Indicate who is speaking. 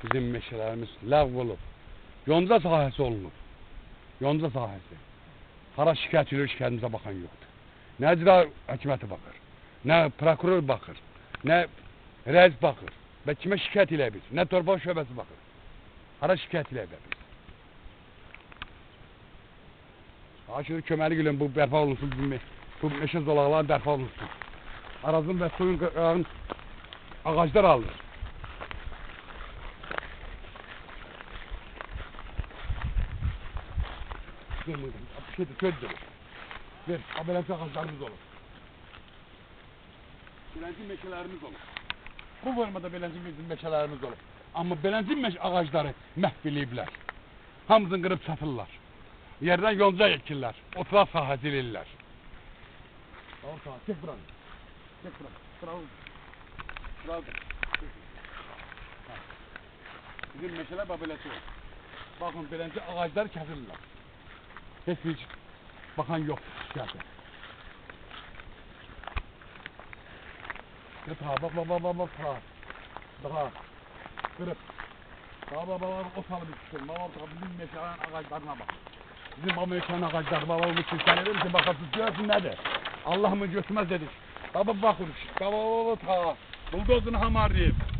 Speaker 1: Bizim meşələrimiz ləğv olub. Yonca sahəsi olunur. Yonca sahəsi. Hara şikayət edilir, şikayətimizə baxan yoxdur. Nə icra hökuməti baxır, nə prokuror baxır, nə rəis baxır. Və kimə şikayət eləyə biz? Nə torpaq şöbəsi baxır. Hara şikayət eləyə biz? Aşırı köməlik ilə bu bərpa olunsun, bu meşə zolaqları bərpa olunsun. Arazın və suyun qırağın ağaclar alır. Sözdür. Ver, beləncə ağaclarımız olur. Beləncə meşələrimiz olur. Bu formada beləncə bizim meşələrimiz olur. Amma beləncə ağacları məhv eləyiblər. Hamısını qırıb satırlar. Yerdən yonca ekirlər, otlaq sahəsi eləyirlər. Tamam, tamam, çək buranı. Çək buranı. Buradır. Bizim meşələr beləsi olur. Baxın, beləncə ağacları kəsirlər. Heç bakan yoxdur şikayətə. Daha. Qırıb. Daha, o salı bitsin. Bizim meşələrin ağaclarına bak. Bizim o meşələrin ağacları, bu kilsələri misin? Bakarsınız, görürsün nədir? Allah'ımın götürmez dedik. Baba bakın. Baba, buldozunu hamarlayıb.